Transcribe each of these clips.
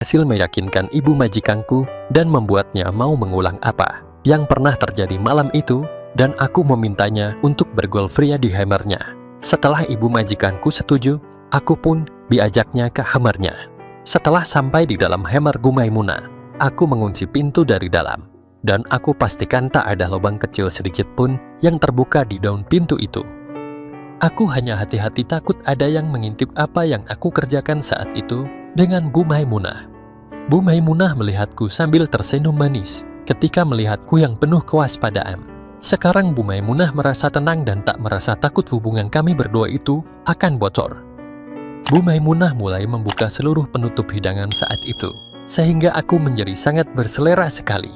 Hasil meyakinkan ibu majikanku dan membuatnya mau mengulang apa yang pernah terjadi malam itu, dan aku memintanya untuk bergolfria di Hammernya. Setelah ibu majikanku setuju, aku pun diajaknya ke Hammernya. Setelah sampai di dalam Hammer Maimunah, aku mengunci pintu dari dalam, dan aku pastikan tak ada lubang kecil sedikit pun yang terbuka di daun pintu itu. Aku hanya hati-hati takut ada yang mengintip apa yang aku kerjakan saat itu dengan Bu Maimunah. Bu Maimunah melihatku sambil tersenyum manis ketika melihatku yang penuh kewaspadaan. Sekarang Bu Maimunah merasa tenang dan tak merasa takut hubungan kami berdua itu akan bocor. Bu Maimunah mulai membuka seluruh penutup hidangan saat itu, sehingga aku menjadi sangat berselera sekali.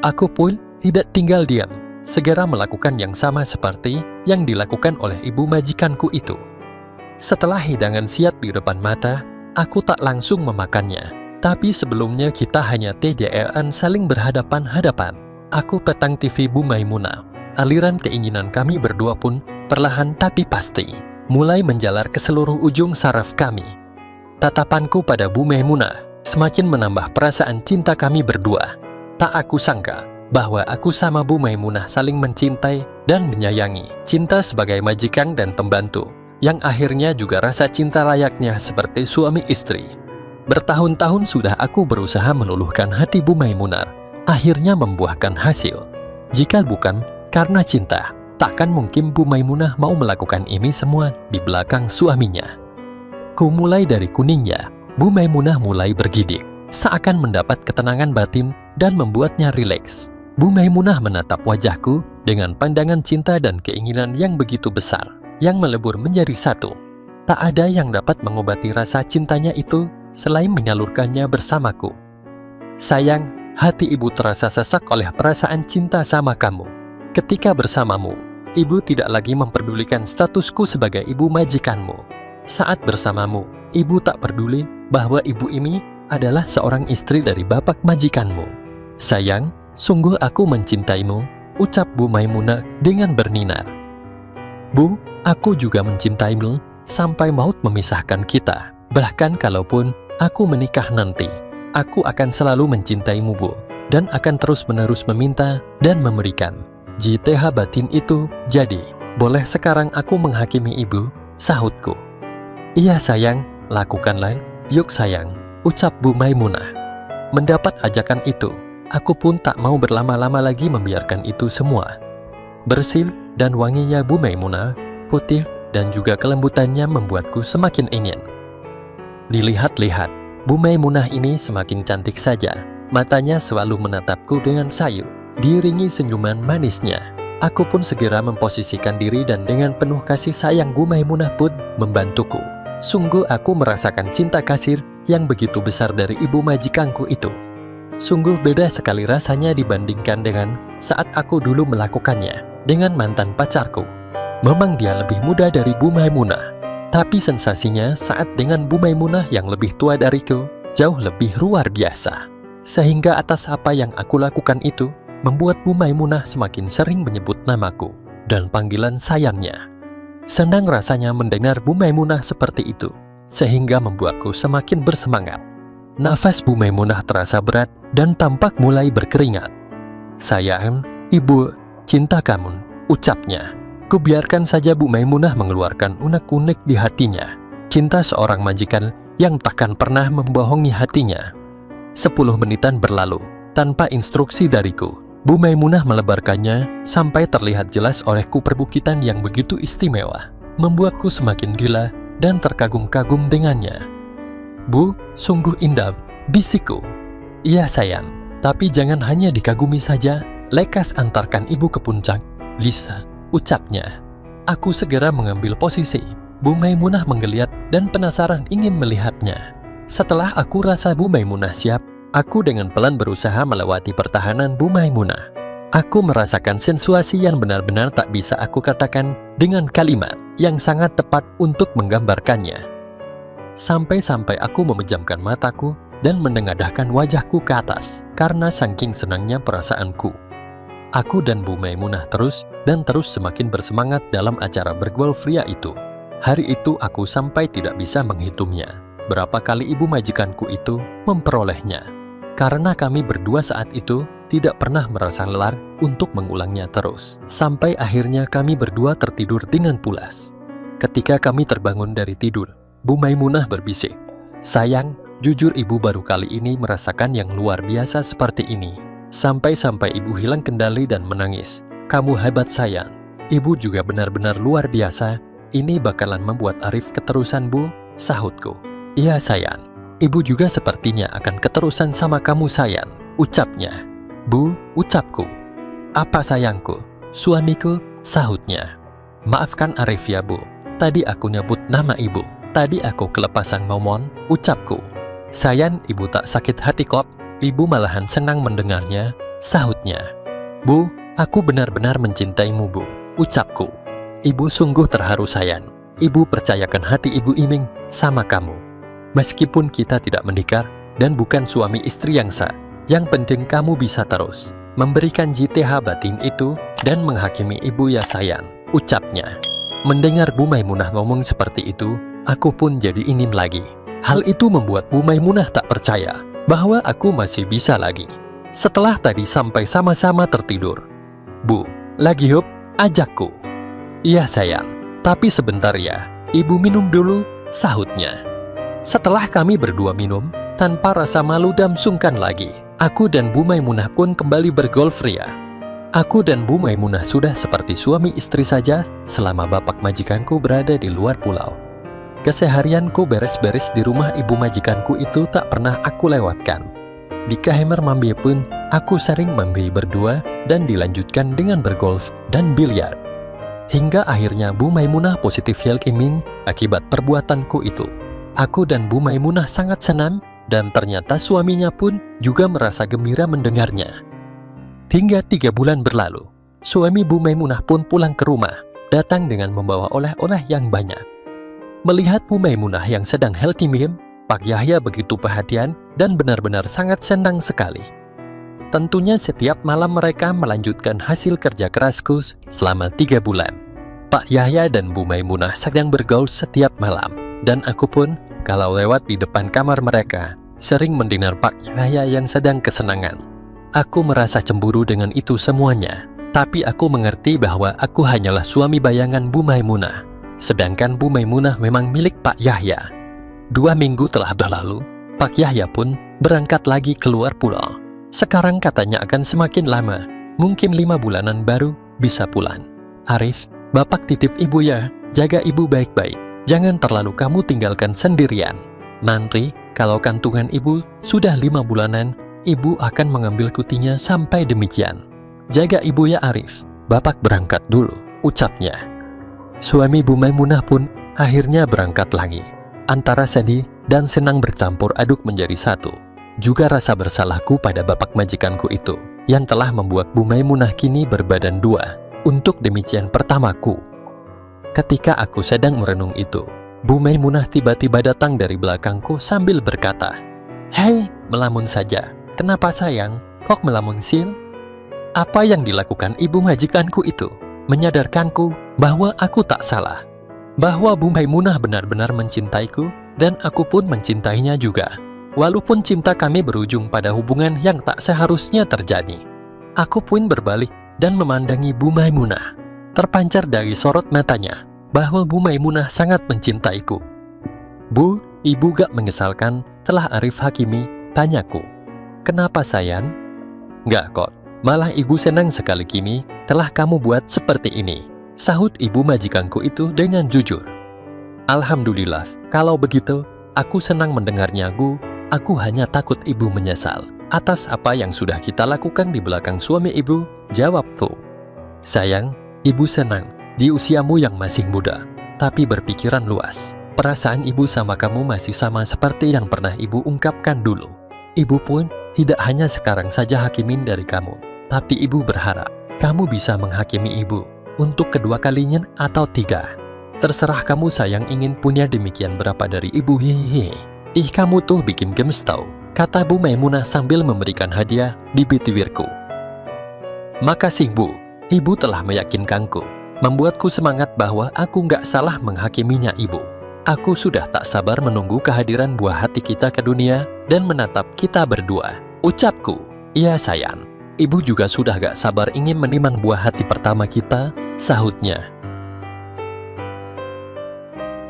Aku pun tidak tinggal diam, segera melakukan yang sama seperti yang dilakukan oleh ibu majikanku itu. Setelah hidangan siap di depan mata, aku tak langsung memakannya. Tapi sebelumnya kita hanya TJR-an saling berhadapan-hadapan. Aku petang TV Bu Maimunah. Aliran keinginan kami berdua pun perlahan tapi pasti mulai menjalar ke seluruh ujung saraf kami. Tatapanku pada Bu Maimunah semakin menambah perasaan cinta kami berdua. Tak aku sangka bahwa aku sama Bu Maimunah saling mencintai dan menyayangi. Cinta sebagai majikan dan pembantu, yang akhirnya juga rasa cinta layaknya seperti suami istri. Bertahun-tahun sudah aku berusaha meluluhkan hati Bu Maimunah, akhirnya membuahkan hasil. Jika bukan karena cinta, takkan mungkin Bu Maimunah mau melakukan ini semua di belakang suaminya. Ku mulai dari kuningnya, Bu Maimunah mulai bergidik, seakan mendapat ketenangan batin dan membuatnya rileks. Bu Maimunah menatap wajahku dengan pandangan cinta dan keinginan yang begitu besar, yang melebur menjadi satu. Tak ada yang dapat mengobati rasa cintanya itu selain menyalurkannya bersamaku. Sayang, hati ibu terasa sesak oleh perasaan cinta sama kamu. Ketika bersamamu, ibu tidak lagi memperdulikan statusku sebagai ibu majikanmu. Saat bersamamu, ibu tak peduli bahwa ibu ini adalah seorang istri dari bapak majikanmu. Sayang, sungguh aku mencintaimu, ucap Bu Maimunah dengan berninar. Bu, aku juga mencintaimu sampai maut memisahkan kita. Bahkan kalaupun aku menikah nanti, aku akan selalu mencintaimu, Bu, dan akan terus-menerus meminta dan memberikan. JTH batin itu jadi. Boleh sekarang aku menghakimi ibu, sahutku. Iya sayang, lakukanlah. Yuk sayang, ucap Bu Maimunah. Mendapat ajakan itu, aku pun tak mau berlama-lama lagi membiarkan itu semua. Bersih dan wanginya Bu Maimunah, putih dan juga kelembutannya membuatku semakin ingin. Dilihat-lihat, Bu Maimunah ini semakin cantik saja. Matanya selalu menatapku dengan sayu, diiringi senyuman manisnya. Aku pun segera memposisikan diri dan dengan penuh kasih sayang Bu Maimunah pun membantuku. Sungguh aku merasakan cinta kasih yang begitu besar dari ibu majikanku itu. Sungguh beda sekali rasanya dibandingkan dengan saat aku dulu melakukannya dengan mantan pacarku. Memang dia lebih muda dari Bu Maimunah, tapi sensasinya saat dengan Bu Maimunah yang lebih tua dariku jauh lebih luar biasa. Sehingga atas apa yang aku lakukan itu membuat Bu Maimunah semakin sering menyebut namaku dan panggilan sayangnya. Senang rasanya mendengar Bu Maimunah seperti itu, sehingga membuatku semakin bersemangat. Nafas Bu Maimunah terasa berat dan tampak mulai berkeringat. Sayang, ibu, cinta kamu, ucapnya. Kubiarkan saja Bu Maimunah mengeluarkan unek-unek di hatinya. Cinta seorang majikan yang takkan pernah membohongi hatinya. 10 menitan berlalu, tanpa instruksi dariku. Bu Maimunah melebarkannya sampai terlihat jelas olehku perbukitan yang begitu istimewa. Membuatku semakin gila dan terkagum-kagum dengannya. Bu, sungguh indah, bisikku. Iya sayang, tapi jangan hanya dikagumi saja. Lekas antarkan ibu ke puncak, Lisa, ucapnya. Aku segera mengambil posisi. Bu Maimunah menggeliat dan penasaran ingin melihatnya. Setelah aku rasa Bu Maimunah siap, aku dengan pelan berusaha melewati pertahanan Bu Maimunah. Aku merasakan sensasi yang benar-benar tak bisa aku katakan dengan kalimat yang sangat tepat untuk menggambarkannya. Sampai-sampai aku memejamkan mataku dan menengadahkan wajahku ke atas karena saking senangnya perasaanku. Aku dan Bu Maimunah terus semakin bersemangat dalam acara bergolf ria itu. Hari itu aku sampai tidak bisa menghitungnya. berapa kali ibu majikanku itu memperolehnya. Karena kami berdua saat itu tidak pernah merasa lelah untuk mengulangnya terus. Sampai akhirnya kami berdua tertidur dengan pulas. Ketika kami terbangun dari tidur, Bu Maimunah berbisik, "Sayang, jujur ibu baru kali ini merasakan yang luar biasa seperti ini." Sampai-sampai ibu hilang kendali dan menangis. "Kamu hebat sayang. Ibu juga benar-benar luar biasa. Ini bakalan membuat Arif keterusan, Bu," sahutku. "Iya sayang. Ibu juga sepertinya akan keterusan sama kamu sayang," ucapnya. "Bu," ucapku. "Apa sayangku?" "Suamiku," sahutnya. "Maafkan Arif ya Bu. Tadi aku nyebut nama ibu. Tadi aku kelepasan ngomong," ucapku. "Sayang, ibu tak sakit hati kok. Ibu malahan senang mendengarnya," sahutnya. "Bu, aku benar-benar mencintaimu Bu," ucapku. "Ibu sungguh terharu sayang. Ibu percayakan hati Ibu Iming sama kamu. Meskipun kita tidak menikah dan bukan suami istri yang sah, yang penting kamu bisa terus memberikan JTH batin itu dan menghakimi ibu ya sayang," ucapnya. Mendengar Bu Maimunah ngomong seperti itu, aku pun jadi ingin lagi. Hal itu membuat Bu Maimunah tak percaya bahwa aku masih bisa lagi. Setelah tadi sampai sama-sama tertidur, "Bu, lagi yuk, ajakku." "Iya sayang, tapi sebentar ya, ibu minum dulu," sahutnya. Setelah kami berdua minum, tanpa rasa malu dan sungkan lagi, aku dan Bu Maimunah pun kembali bergolf ria. Aku dan Bu Maimunah sudah seperti suami istri saja selama bapak majikanku berada di luar pulau. Keseharianku beres-beres di rumah ibu majikanku itu tak pernah aku lewatkan. Di kamar mandi pun, aku sering mandi berdua dan dilanjutkan dengan bergolf dan biliar. Hingga akhirnya Bu Maimunah positif leukemia akibat perbuatanku itu. Aku dan Bu Maimunah sangat senang dan ternyata suaminya pun juga merasa gembira mendengarnya. Hingga 3 bulan berlalu, suami Bu Maimunah pun pulang ke rumah, datang dengan membawa oleh-oleh yang banyak. Melihat Bu Maimunah yang sedang healthy meal, Pak Yahya begitu perhatian dan benar-benar sangat senang sekali. Tentunya setiap malam mereka melanjutkan hasil kerja kerasku selama 3 bulan. Pak Yahya dan Bu Maimunah sedang bergaul setiap malam, dan aku pun kalau lewat di depan kamar mereka, sering mendengar Pak Yahya yang sedang kesenangan. Aku merasa cemburu dengan itu semuanya, tapi aku mengerti bahwa aku hanyalah suami bayangan Bu Maimunah, sedangkan Bu Maimunah memang milik Pak Yahya. 2 minggu telah berlalu, Pak Yahya pun berangkat lagi keluar pulau. Sekarang katanya akan semakin lama, mungkin 5 bulanan baru bisa pulang. "Arif, bapak titip ibu ya, jaga ibu baik-baik. Jangan terlalu kamu tinggalkan sendirian. Nanti, kalau kantungan ibu sudah 5 bulanan, ibu akan mengambil kutinya sampai demikian. Jaga ibu ya Arif, bapak berangkat dulu," ucapnya. Suami Bu Maimunah pun akhirnya berangkat lagi. Antara sedih dan senang bercampur aduk menjadi satu. Juga rasa bersalahku pada bapak majikanku itu, yang telah membuat Bu Maimunah kini berbadan 2. Untuk demikian pertamaku. Ketika aku sedang merenung itu, Bu Maimunah tiba-tiba datang dari belakangku sambil berkata, "Hei, melamun saja. Kenapa sayang? Kok melamun sil?" Apa yang dilakukan ibu majikanku itu menyadarkanku bahwa aku tak salah, bahwa Bu Maimunah benar-benar mencintaiku dan aku pun mencintainya juga. Walaupun cinta kami berujung pada hubungan yang tak seharusnya terjadi. Aku pun berbalik dan memandangi Bu Maimunah. Terpancar dari sorot matanya bahwa Bu Maimunah sangat mencintaiku. "Bu, ibu gak mengesalkan telah Arif hakimi?" tanyaku. "Kenapa sayang?" "Gak kok, malah ibu senang sekali kini telah kamu buat seperti ini," sahut ibu majikanku itu dengan jujur. "Alhamdulillah, kalau begitu aku senang mendengarnya Bu. Aku hanya takut ibu menyesal atas apa yang sudah kita lakukan di belakang suami ibu," jawabku. "Sayang, ibu senang di usiamu yang masih muda, tapi berpikiran luas. Perasaan ibu sama kamu masih sama seperti yang pernah ibu ungkapkan dulu. Ibu pun tidak hanya sekarang saja hakimin dari kamu, tapi ibu berharap kamu bisa menghakimi ibu untuk kedua kalinya atau 3. Terserah kamu sayang ingin punya demikian berapa dari ibu, hehehe. Ih, kamu tuh bikin gemes tau," kata Bu Maimunah sambil memberikan hadiah di bibirku. "Makasih Bu, ibu telah meyakinkanku, membuatku semangat bahwa aku nggak salah menghakiminya ibu. Aku sudah tak sabar menunggu kehadiran buah hati kita ke dunia dan menatap kita berdua. Ucapku, iya sayang. Ibu juga sudah gak sabar ingin menimang buah hati pertama kita, sahutnya.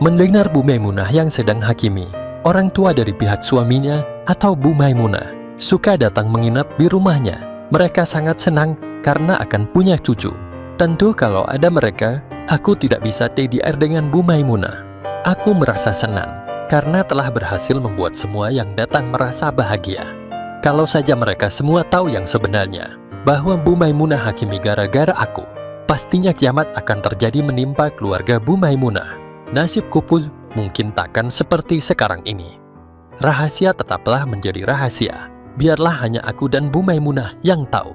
Mendengar Bu Maimunah yang sedang hakimi, orang tua dari pihak suaminya atau Bu Maimunah suka datang menginap di rumahnya. Mereka sangat senang karena akan punya cucu. Tentu kalau ada mereka, aku tidak bisa TDR dengan Bu Maimunah. Aku merasa senang karena telah berhasil membuat semua yang datang merasa bahagia. Kalau saja mereka semua tahu yang sebenarnya, bahwa Bu Maimunah hakimi gara-gara aku, pastinya kiamat akan terjadi menimpa keluarga Bu Maimunah. Nasibku pun mungkin takkan seperti sekarang ini. Rahasia tetaplah menjadi rahasia. Biarlah hanya aku dan Bu Maimunah yang tahu.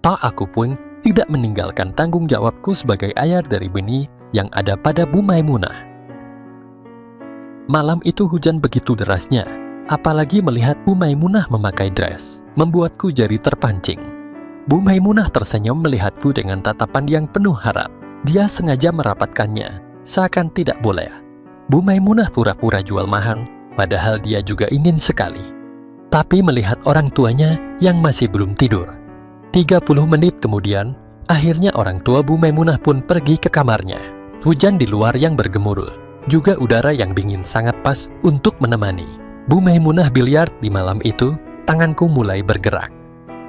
Toh aku pun tidak meninggalkan tanggung jawabku sebagai ayah dari benih yang ada pada Bu Maimunah. Malam itu hujan begitu derasnya, apalagi melihat Bu Maimunah memakai dress, membuatku jadi terpancing. Bu Maimunah tersenyum melihatku dengan tatapan yang penuh harap. Dia sengaja merapatkannya, seakan tidak boleh. Bu Maimunah pura-pura jual mahal, padahal dia juga ingin sekali. Tapi melihat orang tuanya yang masih belum tidur. 30 menit kemudian, akhirnya orang tua Bu Maimunah pun pergi ke kamarnya. Hujan di luar yang bergemuruh, juga udara yang dingin sangat pas untuk menemani. Bu Maimunah biliar di malam itu, tanganku mulai bergerak.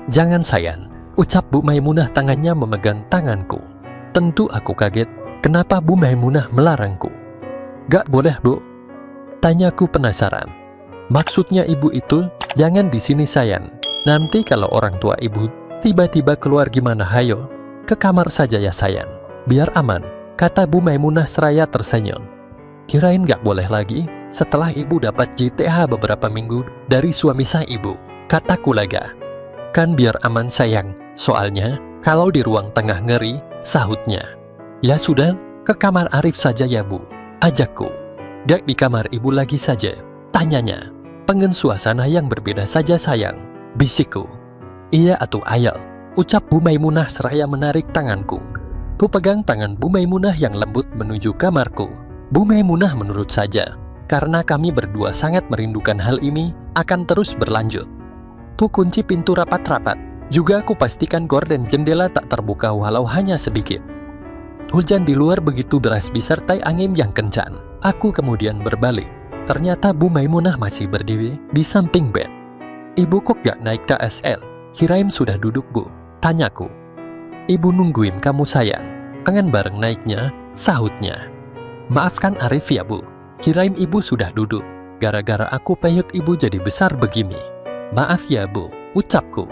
Jangan sayang, ucap Bu Maimunah tangannya memegang tanganku. Tentu aku kaget, kenapa Bu Maimunah melarangku. Gak boleh Bu, tanyaku penasaran. Maksudnya ibu itu, jangan di sini sayang. Nanti kalau orang tua ibu tiba-tiba keluar gimana hayo? Ke kamar saja ya sayang, biar aman, kata Bu Maimunah seraya tersenyum. Kirain gak boleh lagi, setelah ibu dapat JTH beberapa minggu dari suami sah ibu, kataku lega. Kan biar aman sayang, soalnya kalau di ruang tengah ngeri, sahutnya. Ya sudah, ke kamar Arif saja ya Bu, ajakku. Gak di kamar ibu lagi saja, tanyanya. Pengen suasana yang berbeda saja sayang, bisikku. Iya atuh ayal, ucap Bu Maimunah seraya menarik tanganku. Ku pegang tangan Bu Maimunah yang lembut menuju kamarku. Bu Maimunah menurut saja, karena kami berdua sangat merindukan hal ini akan terus berlanjut. Tu kunci pintu rapat-rapat, juga aku pastikan gorden jendela tak terbuka walau hanya sedikit. Hujan di luar begitu deras disertai angin yang kencang. Aku kemudian berbalik. Ternyata Bu Maimunah masih berdiri di samping bed. Ibu kok gak naik KSL? Kirain sudah duduk Bu, tanyaku. Ibu nungguin kamu sayang, kangen bareng naiknya, sahutnya. Maafkan Arif ya Bu, kirain ibu sudah duduk, gara-gara aku peyut ibu jadi besar begini. Maaf ya Bu, ucapku.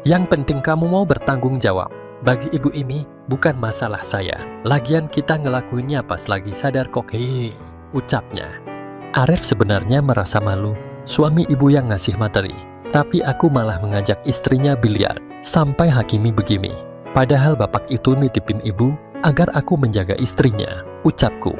Yang penting kamu mau bertanggung jawab. Bagi ibu ini, bukan masalah saya. Lagian kita ngelakuinnya pas lagi sadar kok, ucapnya. Arif sebenarnya merasa malu, suami ibu yang ngasih materi. Tapi aku malah mengajak istrinya biliar, sampai hakimi begini. Padahal bapak itu nitipin ibu, agar aku menjaga istrinya, ucapku.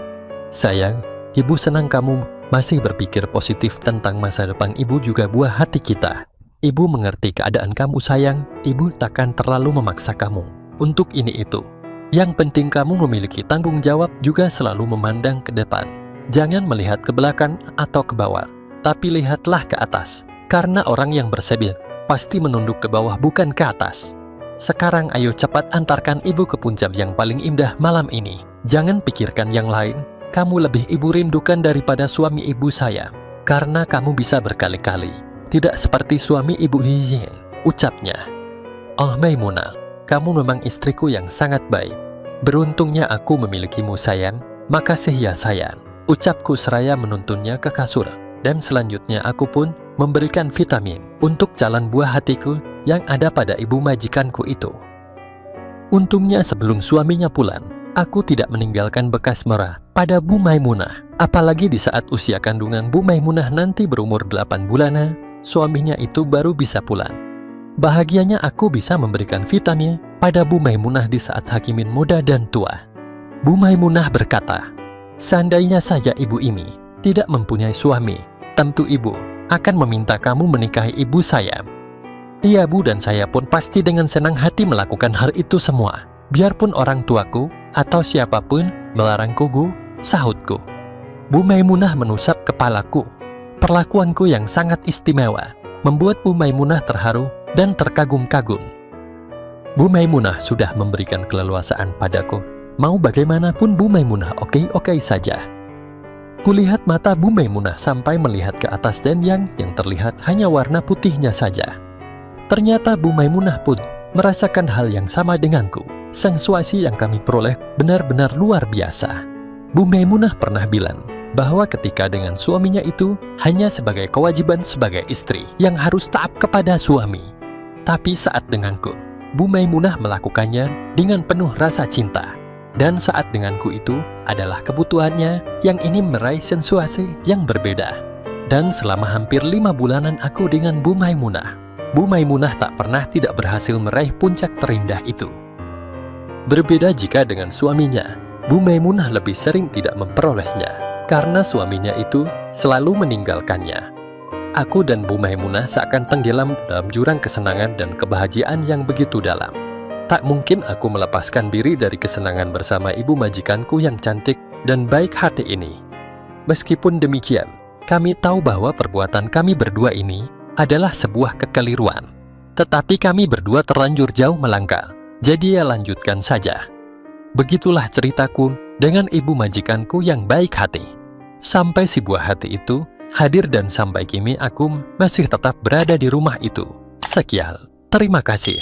Sayang, ibu senang kamu masih berpikir positif tentang masa depan ibu juga buah hati kita. Ibu mengerti keadaan kamu sayang, ibu takkan terlalu memaksa kamu untuk ini itu. Yang penting kamu memiliki tanggung jawab juga selalu memandang ke depan. Jangan melihat ke belakang atau ke bawah, tapi lihatlah ke atas. Karena orang yang bersebil pasti menunduk ke bawah bukan ke atas. Sekarang ayo cepat antarkan ibu ke puncak yang paling indah malam ini. Jangan pikirkan yang lain. Kamu lebih ibu rindukan daripada suami ibu saya. Karena kamu bisa berkali-kali. Tidak seperti suami ibu Hiyin, ucapnya. Oh Maimunah, kamu memang istriku yang sangat baik. Beruntungnya aku memilikimu sayang. Makasih ya sayang, ucapku seraya menuntunnya ke kasur. Dan selanjutnya aku pun memberikan vitamin untuk jalan buah hatiku yang ada pada ibu majikanku itu. Untungnya sebelum suaminya pulang, aku tidak meninggalkan bekas merah pada Bu Maimunah. Apalagi di saat usia kandungan Bu Maimunah nanti berumur 8 bulanan, suaminya itu baru bisa pulang. Bahagianya aku bisa memberikan vitamin pada Bu Maimunah di saat hakimin muda dan tua. Bu Maimunah berkata, seandainya saja ibu ini tidak mempunyai suami, tentu ibu akan meminta kamu menikahi ibu saya. Iya Bu, dan saya pun pasti dengan senang hati melakukan hal itu semua. Biarpun orang tuaku atau siapapun melarangku, sahutku. Bu Maimunah menusap kepalaku. Perlakuanku yang sangat istimewa membuat Bu Maimunah terharu dan terkagum-kagum. Bu Maimunah sudah memberikan keleluasaan padaku. Mau bagaimanapun Bu Maimunah oke-oke saja. Kulihat mata Bu Maimunah sampai melihat ke atas dan yang terlihat hanya warna putihnya saja. Ternyata Bu Maimunah pun merasakan hal yang sama denganku. Sensasi yang kami peroleh benar-benar luar biasa. Bu Maimunah pernah bilang bahwa ketika dengan suaminya itu hanya sebagai kewajiban sebagai istri yang harus taat kepada suami. Tapi saat denganku, Bu Maimunah melakukannya dengan penuh rasa cinta. Dan saat denganku itu adalah kebutuhannya yang ingin meraih sensasi yang berbeda. Dan selama hampir 5 bulanan aku dengan Bu Maimunah, Bu Maimunah tak pernah tidak berhasil meraih puncak terindah itu. Berbeda jika dengan suaminya, Bu Maimunah lebih sering tidak memperolehnya karena suaminya itu selalu meninggalkannya. Aku dan Bu Maimunah seakan tenggelam dalam jurang kesenangan dan kebahagiaan yang begitu dalam. Tak mungkin aku melepaskan diri dari kesenangan bersama ibu majikanku yang cantik dan baik hati ini. Meskipun demikian, kami tahu bahwa perbuatan kami berdua ini adalah sebuah kekeliruan. Tetapi kami berdua terlanjur jauh melangkah, jadi ya lanjutkan saja. Begitulah ceritaku dengan ibu majikanku yang baik hati. Sampai si buah hati itu hadir dan sampai kini aku masih tetap berada di rumah itu. Sekian, terima kasih.